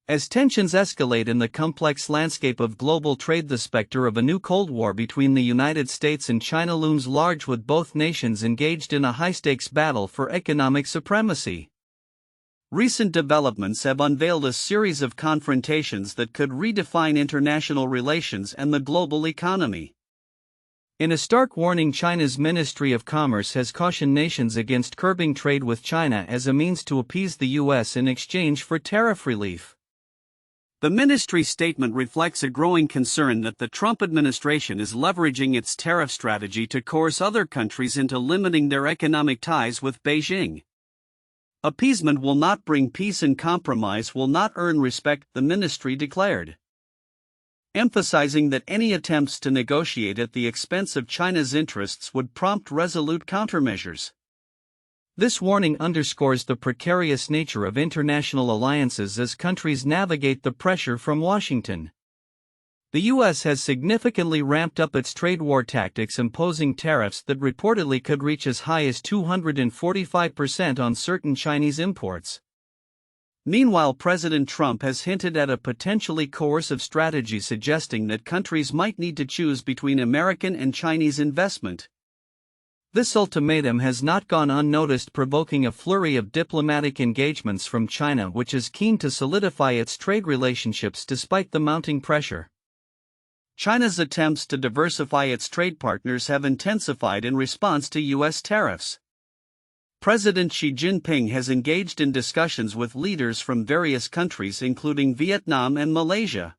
As tensions escalate in the complex landscape of global trade, the specter of a new Cold War between the United States and China looms large, with both nations engaged in a high-stakes battle for economic supremacy. Recent developments have unveiled a series of confrontations that could redefine international relations and the global economy. In a stark warning, China's Ministry of Commerce has cautioned nations against curbing trade with China as a means to appease the U.S. in exchange for tariff relief. The ministry statement reflects a growing concern that the Trump administration is leveraging its tariff strategy to coerce other countries into limiting their economic ties with Beijing. Appeasement will not bring peace and compromise will not earn respect, the ministry declared, emphasizing that any attempts to negotiate at the expense of China's interests would prompt resolute countermeasures. This warning underscores the precarious nature of international alliances as countries navigate the pressure from Washington. The U.S. has significantly ramped up its trade war tactics, imposing tariffs that reportedly could reach as high as 245% on certain Chinese imports. Meanwhile, President Trump has hinted at a potentially coercive strategy, suggesting that countries might need to choose between American and Chinese investment. This ultimatum has not gone unnoticed, provoking a flurry of diplomatic engagements from China, which is keen to solidify its trade relationships despite the mounting pressure. China's attempts to diversify its trade partners have intensified in response to U.S. tariffs. President Xi Jinping has engaged in discussions with leaders from various countries, including Vietnam and Malaysia,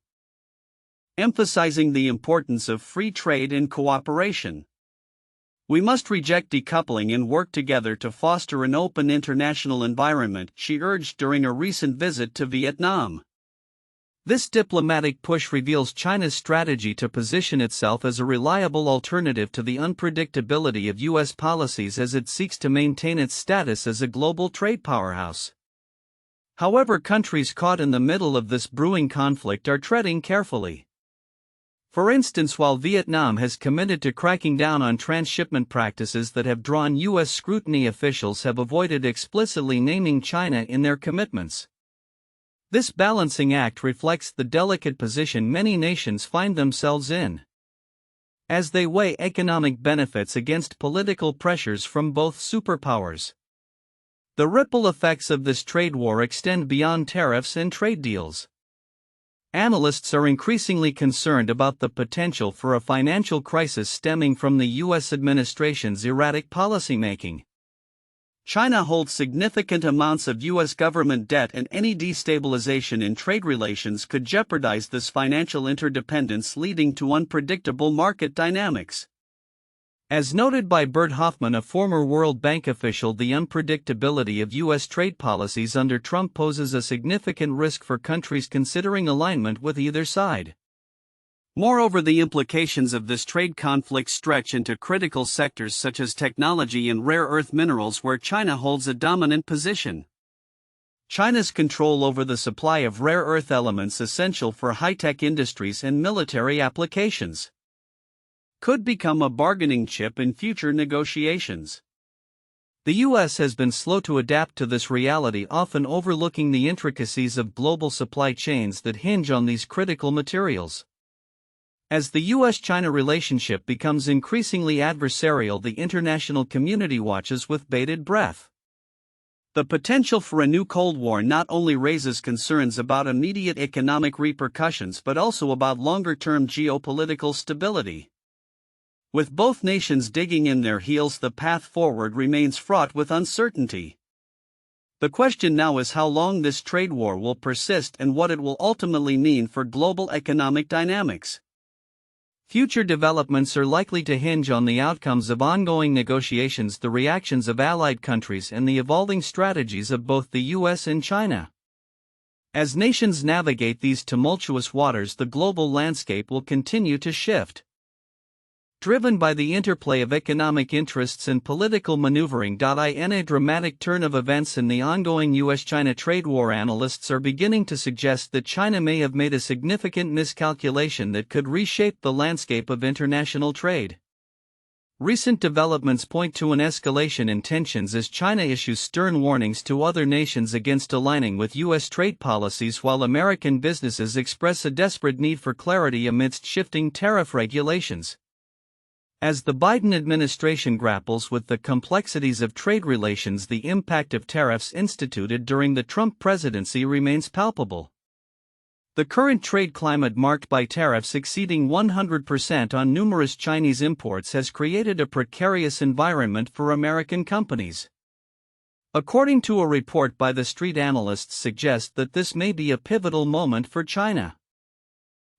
emphasizing the importance of free trade and cooperation. We must reject decoupling and work together to foster an open international environment, Xi urged during a recent visit to Vietnam. This diplomatic push reveals China's strategy to position itself as a reliable alternative to the unpredictability of U.S. policies as it seeks to maintain its status as a global trade powerhouse. However, countries caught in the middle of this brewing conflict are treading carefully. For instance, while Vietnam has committed to cracking down on transshipment practices that have drawn U.S. scrutiny, officials have avoided explicitly naming China in their commitments. This balancing act reflects the delicate position many nations find themselves in, as they weigh economic benefits against political pressures from both superpowers. The ripple effects of this trade war extend beyond tariffs and trade deals. Analysts are increasingly concerned about the potential for a financial crisis stemming from the U.S. administration's erratic policymaking. China holds significant amounts of U.S. government debt, and any destabilization in trade relations could jeopardize this financial interdependence, leading to unpredictable market dynamics. As noted by Bert Hoffman, a former World Bank official, the unpredictability of U.S. trade policies under Trump poses a significant risk for countries considering alignment with either side. Moreover, the implications of this trade conflict stretch into critical sectors such as technology and rare earth minerals, where China holds a dominant position. China's control over the supply of rare earth elements essential for high-tech industries and military applications could become a bargaining chip in future negotiations. The U.S. has been slow to adapt to this reality, often overlooking the intricacies of global supply chains that hinge on these critical materials. As the U.S.-China relationship becomes increasingly adversarial, the international community watches with bated breath. The potential for a new Cold War not only raises concerns about immediate economic repercussions but also about longer-term geopolitical stability. With both nations digging in their heels, the path forward remains fraught with uncertainty. The question now is how long this trade war will persist and what it will ultimately mean for global economic dynamics. Future developments are likely to hinge on the outcomes of ongoing negotiations, the reactions of allied countries, and the evolving strategies of both the U.S. and China. As nations navigate these tumultuous waters, the global landscape will continue to shift. Driven by the interplay of economic interests and political maneuvering. In a dramatic turn of events in the ongoing U.S.-China trade war, analysts are beginning to suggest that China may have made a significant miscalculation that could reshape the landscape of international trade. Recent developments point to an escalation in tensions as China issues stern warnings to other nations against aligning with U.S. trade policies, while American businesses express a desperate need for clarity amidst shifting tariff regulations. As the Biden administration grapples with the complexities of trade relations, the impact of tariffs instituted during the Trump presidency remains palpable. The current trade climate, marked by tariffs exceeding 100% on numerous Chinese imports, has created a precarious environment for American companies. According to a report by the Street, Analysts suggest that this may be a pivotal moment for China,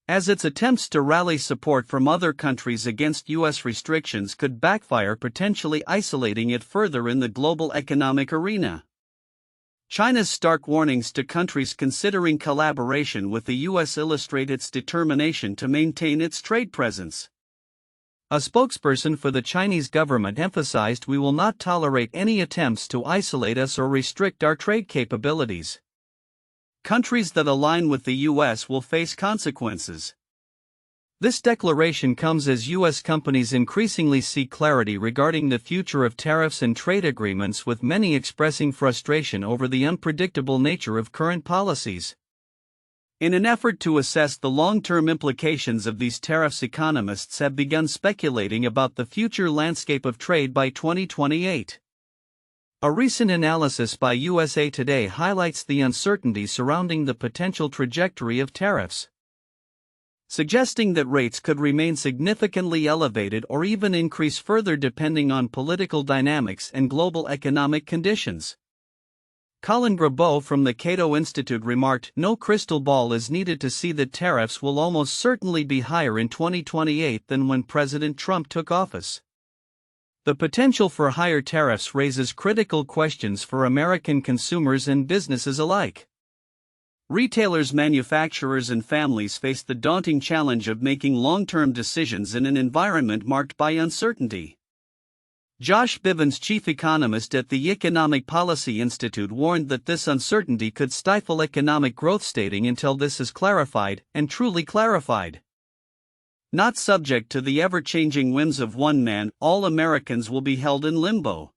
as its attempts to rally support from other countries against U.S. restrictions could backfire, potentially isolating it further in the global economic arena. China's stark warnings to countries considering collaboration with the U.S. illustrate its determination to maintain its trade presence. A spokesperson for the Chinese government emphasized, "We will not tolerate any attempts to isolate us or restrict our trade capabilities. Countries that align with the U.S. will face consequences." This declaration comes as U.S. companies increasingly seek clarity regarding the future of tariffs and trade agreements, with many expressing frustration over the unpredictable nature of current policies. In an effort to assess the long-term implications of these tariffs, economists have begun speculating about the future landscape of trade by 2028. A recent analysis by USA Today highlights the uncertainty surrounding the potential trajectory of tariffs, suggesting that rates could remain significantly elevated or even increase further depending on political dynamics and global economic conditions. Colin Grabeau from the Cato Institute remarked, "No crystal ball is needed to see that tariffs will almost certainly be higher in 2028 than when President Trump took office." The potential for higher tariffs raises critical questions for American consumers and businesses alike. Retailers, manufacturers, and families face the daunting challenge of making long-term decisions in an environment marked by uncertainty. Josh Bivens, chief economist at the Economic Policy Institute, warned that this uncertainty could stifle economic growth, stating, "Until this is clarified, and truly clarified, not subject to the ever-changing whims of one man, all Americans will be held in limbo."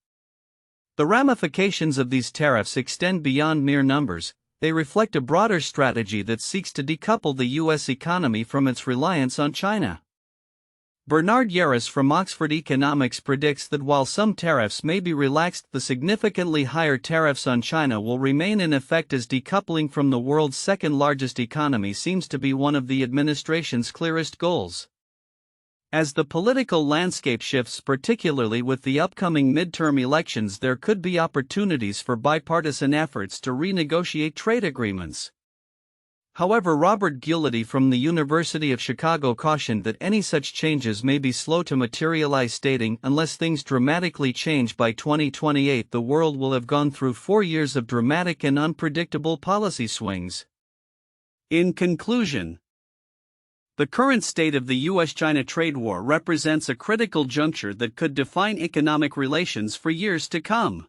The ramifications of these tariffs extend beyond mere numbers. They reflect a broader strategy that seeks to decouple the U.S. economy from its reliance on China. Bernard Yaris from Oxford Economics predicts that while some tariffs may be relaxed, the significantly higher tariffs on China will remain in effect, as decoupling from the world's second-largest economy seems to be one of the administration's clearest goals. As the political landscape shifts, particularly with the upcoming midterm elections, there could be opportunities for bipartisan efforts to renegotiate trade agreements. However, Robert Guilloty from the University of Chicago cautioned that any such changes may be slow to materialize, stating, "Unless things dramatically change by 2028, the world will have gone through 4 years of dramatic and unpredictable policy swings." In conclusion, the current state of the U.S.-China trade war represents a critical juncture that could define economic relations for years to come.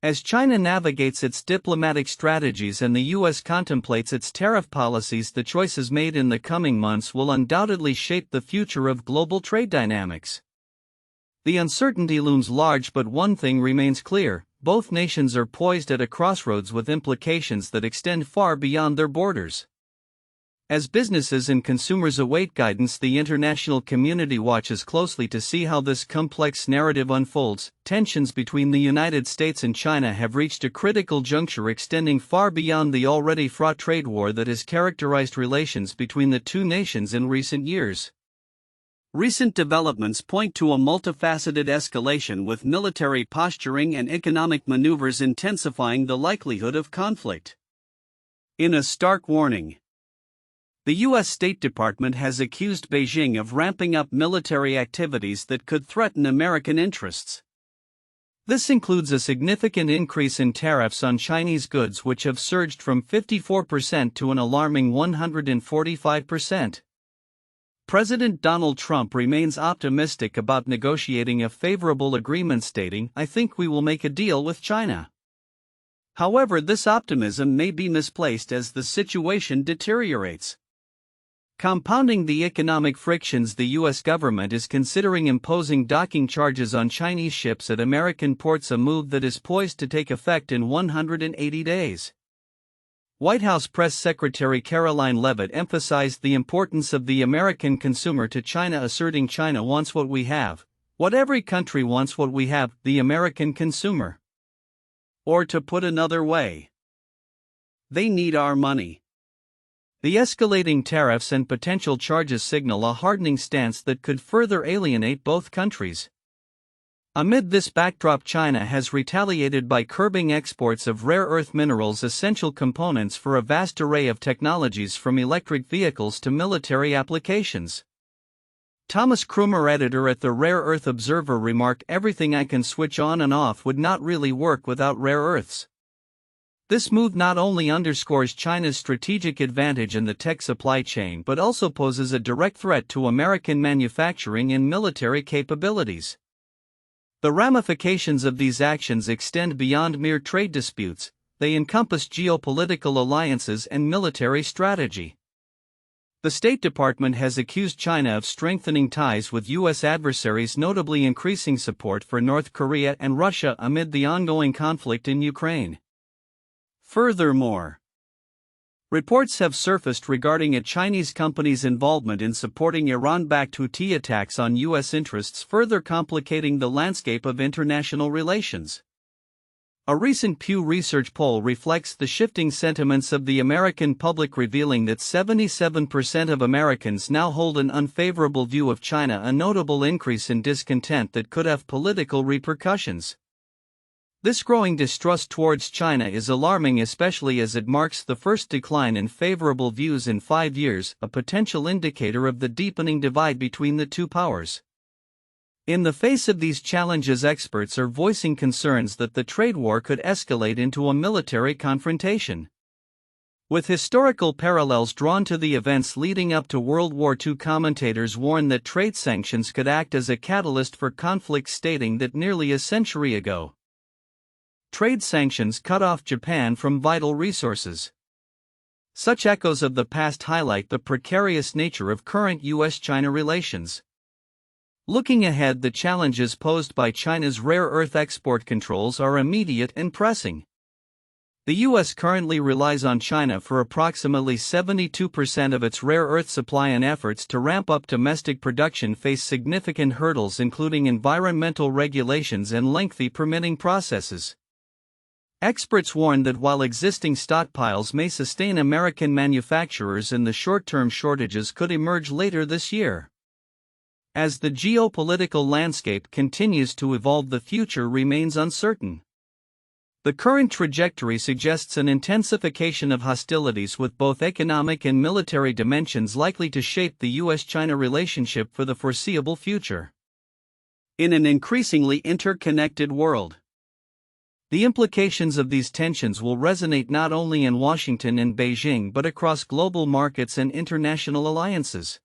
As China navigates its diplomatic strategies and the U.S. contemplates its tariff policies, the choices made in the coming months will undoubtedly shape the future of global trade dynamics. The uncertainty looms large, but one thing remains clear: both nations are poised at a crossroads with implications that extend far beyond their borders. As businesses and consumers await guidance, the international community watches closely to see how this complex narrative unfolds. Tensions between the United States and China have reached a critical juncture, extending far beyond the already fraught trade war that has characterized relations between the two nations in recent years. Recent developments point to a multifaceted escalation, with military posturing and economic maneuvers intensifying the likelihood of conflict. In a stark warning, the U.S. State Department has accused Beijing of ramping up military activities that could threaten American interests. This includes a significant increase in tariffs on Chinese goods, which have surged from 54% to an alarming 145%. President Donald Trump remains optimistic about negotiating a favorable agreement, stating, "I think we will make a deal with China." However, this optimism may be misplaced as the situation deteriorates. Compounding the economic frictions, the U.S. government is considering imposing docking charges on Chinese ships at American ports, a move that is poised to take effect in 180 days. White House Press Secretary Caroline Leavitt emphasized the importance of the American consumer to China, asserting China wants what we have. What every country wants what we have, the American consumer. Or to put another way, they need our money. The escalating tariffs and potential charges signal a hardening stance that could further alienate both countries. Amid this backdrop, China has retaliated by curbing exports of rare earth minerals, essential components for a vast array of technologies from electric vehicles to military applications. Thomas Krumer, editor at the Rare Earth Observer, remarked, "Everything I can switch on and off would not really work without rare earths." This move not only underscores China's strategic advantage in the tech supply chain but also poses a direct threat to American manufacturing and military capabilities. The ramifications of these actions extend beyond mere trade disputes. They encompass geopolitical alliances and military strategy. The State Department has accused China of strengthening ties with U.S. adversaries, notably increasing support for North Korea and Russia amid the ongoing conflict in Ukraine. Furthermore, reports have surfaced regarding a Chinese company's involvement in supporting Iran-backed Houthi attacks on U.S. interests, further complicating the landscape of international relations. A recent Pew Research poll reflects the shifting sentiments of the American public, revealing that 77% of Americans now hold an unfavorable view of China, a notable increase in discontent that could have political repercussions. This growing distrust towards China is alarming, especially as it marks the first decline in favorable views in 5 years, a potential indicator of the deepening divide between the two powers. In the face of these challenges, experts are voicing concerns that the trade war could escalate into a military confrontation. With historical parallels drawn to the events leading up to World War II, commentators warn that trade sanctions could act as a catalyst for conflict, stating that nearly a century ago, trade sanctions cut off Japan from vital resources. Such echoes of the past highlight the precarious nature of current U.S.-China relations. Looking ahead, the challenges posed by China's rare earth export controls are immediate and pressing. The U.S. currently relies on China for approximately 72% of its rare earth supply, and efforts to ramp up domestic production face significant hurdles, including environmental regulations and lengthy permitting processes. Experts warn that while existing stockpiles may sustain American manufacturers in the short term, shortages could emerge later this year. As the geopolitical landscape continues to evolve, the future remains uncertain. The current trajectory suggests an intensification of hostilities, with both economic and military dimensions likely to shape the U.S.-China relationship for the foreseeable future. In an increasingly interconnected world, the implications of these tensions will resonate not only in Washington and Beijing but across global markets and international alliances.